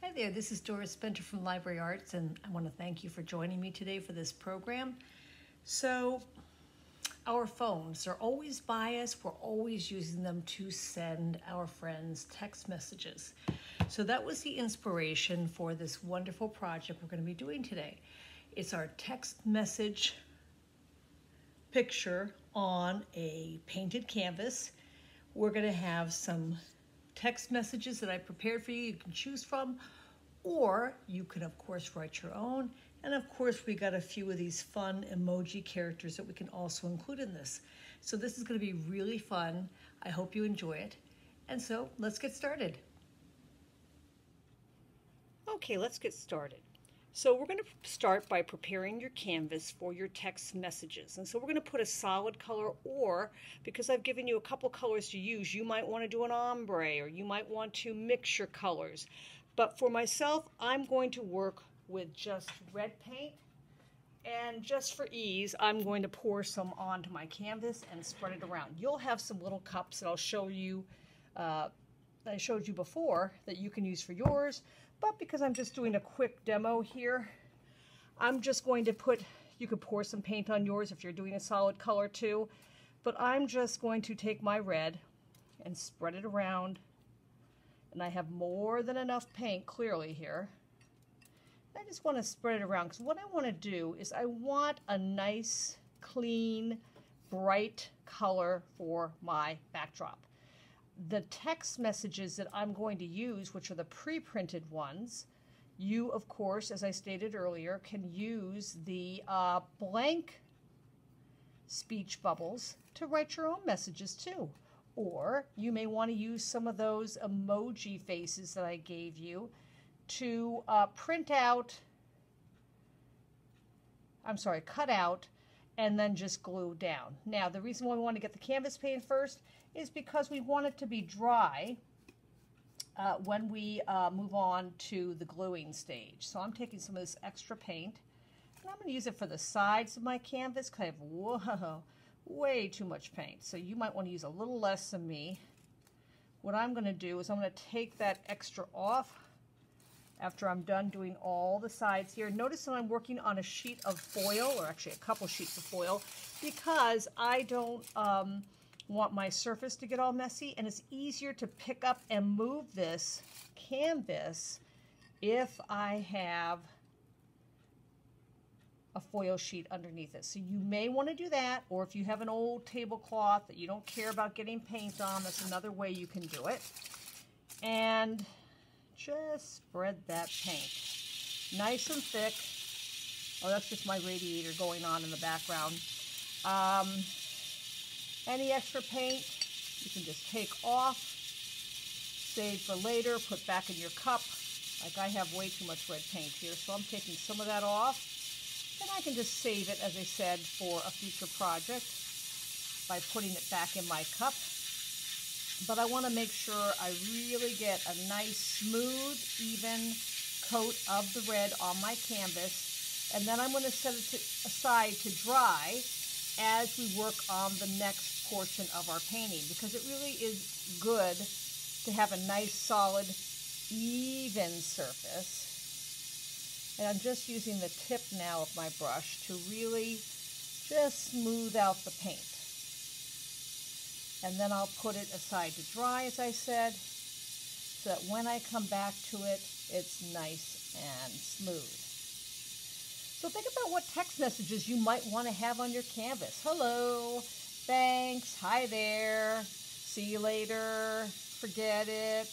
Hi there, this is Doris Spenter from Library Arts, and I want to thank you for joining me today for this program. So, our phones are always by us. We're always using them to send our friends text messages. So that was the inspiration for this wonderful project we're going to be doing today. It's our text message picture on a painted canvas. We're going to have some text messages that I prepared for you can choose from, or you can of course write your own. And of course we got a few of these fun emoji characters that we can also include in this. So this is going to be really fun. I hope you enjoy it. And so let's get started. Okay, let's get started. So we're going to start by preparing your canvas for your text messages. And so we're going to put a solid color, or because I've given you a couple colors to use, you might want to do an ombre, or you might want to mix your colors. But for myself, I'm going to work with just red paint. And just for ease, I'm going to pour some onto my canvas and spread it around. You'll have some little cups that I'll show you, that I showed you before, that you can use for yours. But because I'm just doing a quick demo here, I'm just going to put, you could pour some paint on yours if you're doing a solid color too, but I'm just going to take my red and spread it around. And I have more than enough paint clearly here. I just want to spread it around because what I want to do is I want a nice, clean, bright color for my backdrop. The text messages that I'm going to use, which are the pre-printed ones, you, of course, as I stated earlier, can use the blank speech bubbles to write your own messages too. Or you may want to use some of those emoji faces that I gave you to cut out and then just glue down. Now, the reason why we want to get the canvas paint first is because we want it to be dry when we move on to the gluing stage. So I'm taking some of this extra paint, and I'm going to use it for the sides of my canvas because I have, way too much paint. So you might want to use a little less than me. What I'm going to do is I'm going to take that extra off after I'm done doing all the sides here. Notice that I'm working on a sheet of foil, or actually a couple sheets of foil, because I don't want my surface to get all messy, and it's easier to pick up and move this canvas if I have a foil sheet underneath it. So you may want to do that, or if you have an old tablecloth that you don't care about getting paint on, that's another way you can do it. And just spread that paint nice and thick. Oh, that's just my radiator going on in the background. Any extra paint you can just take off, save for later, put back in your cup. Like I have way too much red paint here, so I'm taking some of that off. And I can just save it, as I said, for a future project by putting it back in my cup. But I want to make sure I really get a nice, smooth, even coat of the red on my canvas. And then I'm going to set it aside to dry as we work on the next portion of our painting, because it really is good to have a nice, solid, even surface. And I'm just using the tip now of my brush to really just smooth out the paint. And then I'll put it aside to dry, as I said, so that when I come back to it, it's nice and smooth. So think about what text messages you might want to have on your canvas. Hello, thanks, hi there, see you later, forget it.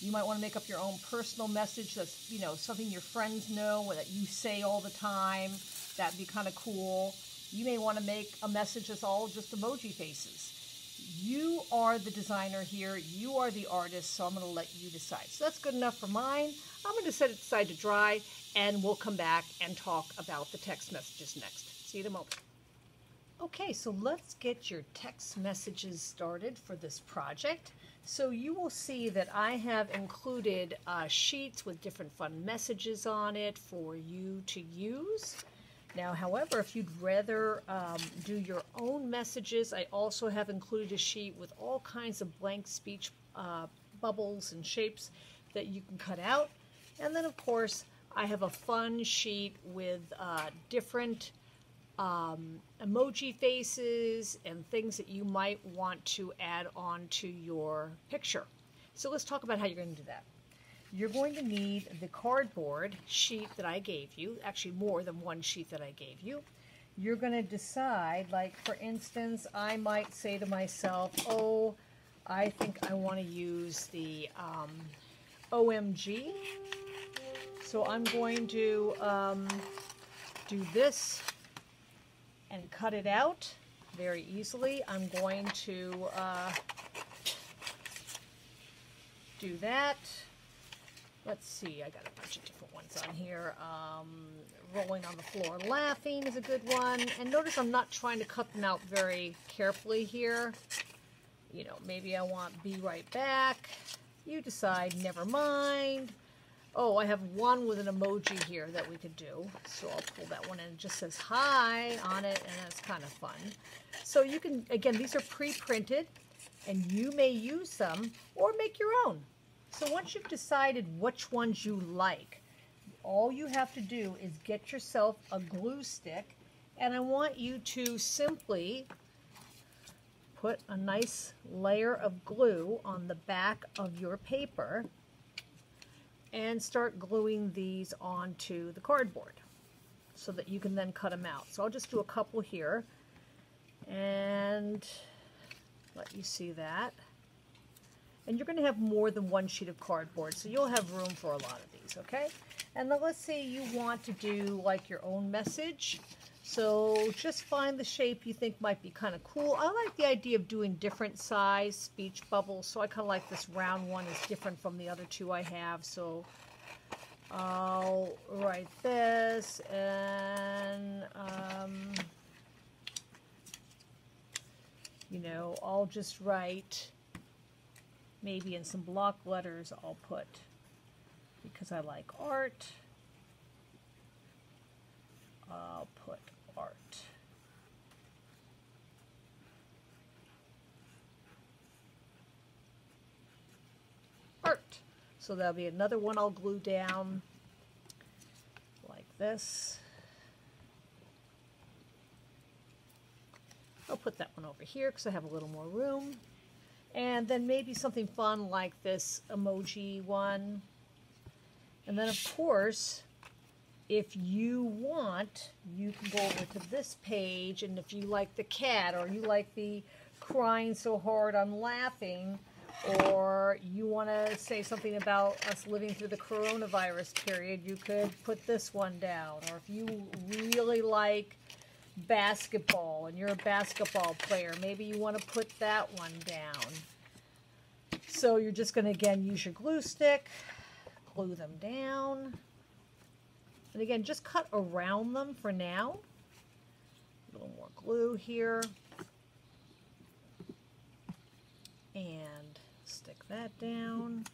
You might want to make up your own personal message that's, something your friends know or that you say all the time. That'd be kind of cool. You may want to make a message that's all just emoji faces. You are the designer here. You are the artist, so I'm going to let you decide. So that's good enough for mine. I'm going to set it aside to dry, and we'll come back and talk about the text messages next. See you in a moment. Okay, so let's get your text messages started for this project. So you will see that I have included sheets with different fun messages on it for you to use. Now, however, if you'd rather do your own messages, I also have included a sheet with all kinds of blank speech bubbles and shapes that you can cut out. And then, of course, I have a fun sheet with different emoji faces and things that you might want to add on to your picture. So let's talk about how you're going to do that. You're going to need the cardboard sheet that I gave you, actually more than one sheet that I gave you. You're going to decide, like for instance, I might say to myself, oh, I think I want to use the OMG. So I'm going to do this and cut it out very easily. I'm going to do that. Let's see, I got a bunch of different ones on here. Rolling on the floor laughing is a good one. And notice I'm not trying to cut them out very carefully here. You know, maybe I want be right back. You decide, never mind. Oh, I have one with an emoji here that we could do. So I'll pull that one in. It just says hi on it, and that's kind of fun. So you can, again, these are pre-printed, and you may use them or make your own. So once you've decided which ones you like, all you have to do is get yourself a glue stick, and I want you to simply put a nice layer of glue on the back of your paper and start gluing these onto the cardboard so that you can then cut them out. So I'll just do a couple here and let you see that. And you're going to have more than one sheet of cardboard, so you'll have room for a lot of these, okay? And then let's say you want to do like your own message. So just find the shape you think might be kind of cool. I like the idea of doing different size speech bubbles, so I kind of like this round one is different from the other two I have. So I'll write this and, you know, I'll just write, maybe in some block letters I'll put, because I like art, I'll put art. Art. So that'll be another one I'll glue down like this. I'll put that one over here because I have a little more room. And then maybe something fun like this emoji one. And then of course, if you want, you can go over to this page, and if you like the cat, or you like the crying so hard I'm laughing, or you want to say something about us living through the coronavirus period, you could put this one down. Or if you really like basketball and you're a basketball player, maybe you want to put that one down. So you're just going to, again, use your glue stick, glue them down. And again, just cut around them for now. A little more glue here. And stick that down.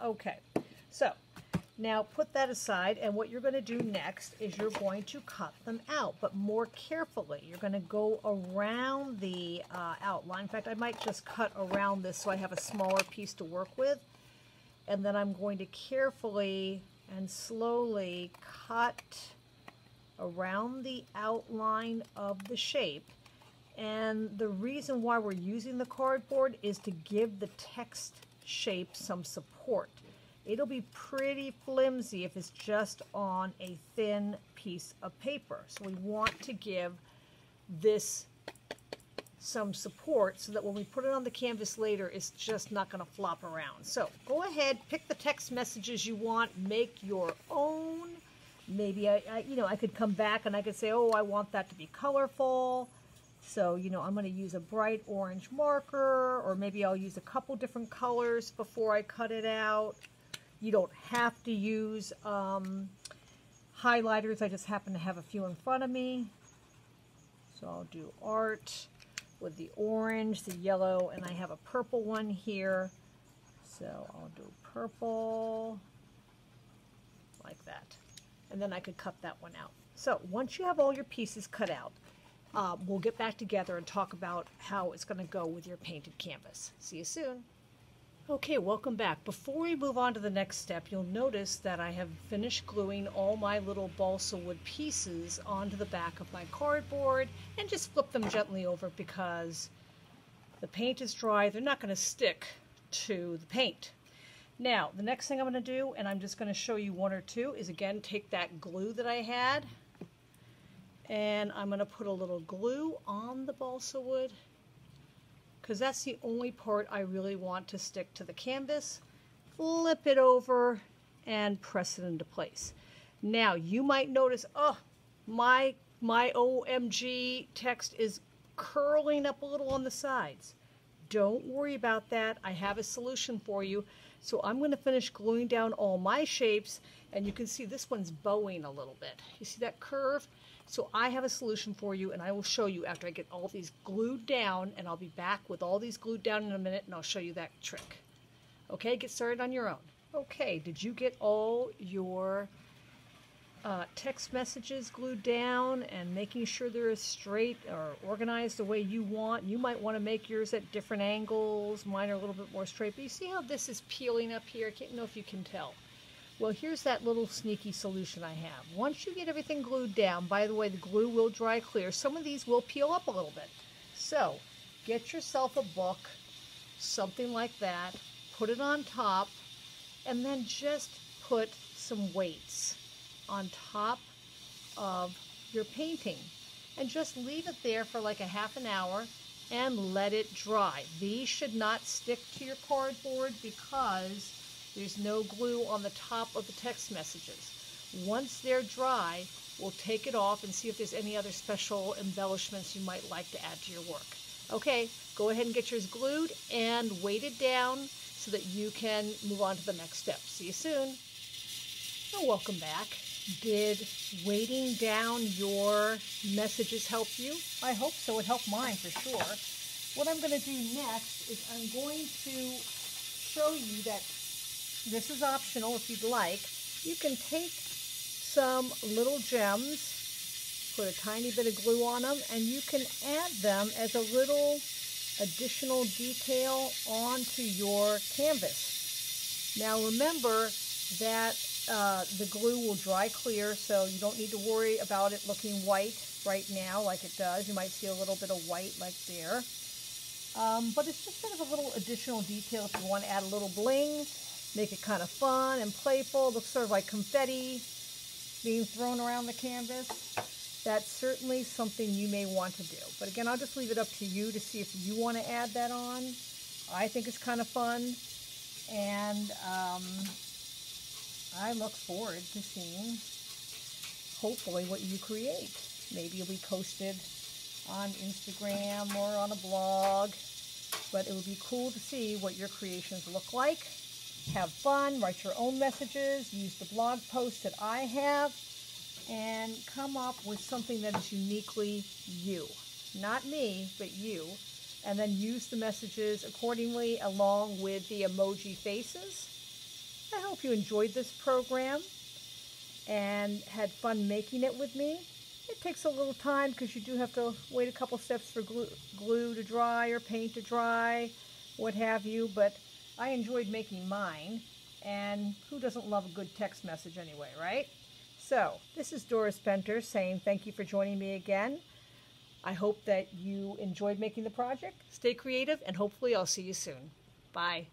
Okay, so now put that aside, and what you're going to do next is you're going to cut them out, but more carefully. You're going to go around the outline. In fact, I might just cut around this so I have a smaller piece to work with. And then I'm going to carefully and slowly cut around the outline of the shape. And the reason why we're using the cardboard is to give the text shape some support. It'll be pretty flimsy if it's just on a thin piece of paper. So we want to give this some support so that when we put it on the canvas later, it's just not going to flop around. So go ahead, pick the text messages you want, make your own. Maybe I could come back and I could say, oh, I want that to be colorful. So, I'm going to use a bright orange marker, or maybe I'll use a couple different colors before I cut it out. You don't have to use highlighters. I just happen to have a few in front of me. So I'll do art with the orange, the yellow, and I have a purple one here. So I'll do purple like that. And then I could cut that one out. So once you have all your pieces cut out, we'll get back together and talk about how it's going to go with your painted canvas. See you soon. Okay, welcome back. Before we move on to the next step, you'll notice that I have finished gluing all my little balsa wood pieces onto the back of my cardboard and just flip them gently over because the paint is dry. They're not going to stick to the paint. Now, the next thing I'm going to do, and I'm just going to show you one or two, is again take that glue that I had and I'm going to put a little glue on the balsa wood because that's the only part I really want to stick to the canvas. Flip it over and press it into place. Now, you might notice, oh, my OMG text is curling up a little on the sides. Don't worry about that. I have a solution for you. So I'm going to finish gluing down all my shapes, and you can see this one's bowing a little bit. You see that curve? So I have a solution for you, and I will show you after I get all these glued down, and I'll be back with all these glued down in a minute, and I'll show you that trick. Okay, get started on your own. Okay, did you get all your text messages glued down and making sure they're as straight or organized the way you want? You might want to make yours at different angles. Mine are a little bit more straight, but you see how this is peeling up here? I can't know if you can tell. Well, here's that little sneaky solution I have. Once you get everything glued down, by the way, the glue will dry clear. Some of these will peel up a little bit. So get yourself a book, something like that, put it on top, and then just put some weights on top of your painting. And just leave it there for like a half an hour and let it dry. These should not stick to your cardboard because there's no glue on the top of the text messages. Once they're dry, we'll take it off and see if there's any other special embellishments you might like to add to your work. Okay, go ahead and get yours glued and weight it down so that you can move on to the next step. See you soon. Oh, welcome back. Did weighting down your messages help you? I hope so. It helped mine for sure. What I'm going to do next is I'm going to show you that this is optional if you'd like. You can take some little gems, put a tiny bit of glue on them, and you can add them as a little additional detail onto your canvas. Now remember that the glue will dry clear, so you don't need to worry about it looking white right now like it does. You might see a little bit of white like there. But it's just sort of a little additional detail if you want to add a little bling. Make it kind of fun and playful. It looks sort of like confetti being thrown around the canvas. That's certainly something you may want to do. But again, I'll just leave it up to you to see if you want to add that on. I think it's kind of fun. And I look forward to seeing, hopefully, what you create. Maybe it'll be posted on Instagram or on a blog. But it would be cool to see what your creations look like. Have fun, write your own messages, use the blog post that I have, and come up with something that is uniquely you. Not me, but you. And then use the messages accordingly along with the emoji faces. I hope you enjoyed this program and had fun making it with me. It takes a little time because you do have to wait a couple steps for glue to dry or paint to dry, what have you, but I enjoyed making mine, and who doesn't love a good text message anyway, right? So, this is Doris Benter saying thank you for joining me again. I hope that you enjoyed making the project. Stay creative, and hopefully I'll see you soon. Bye.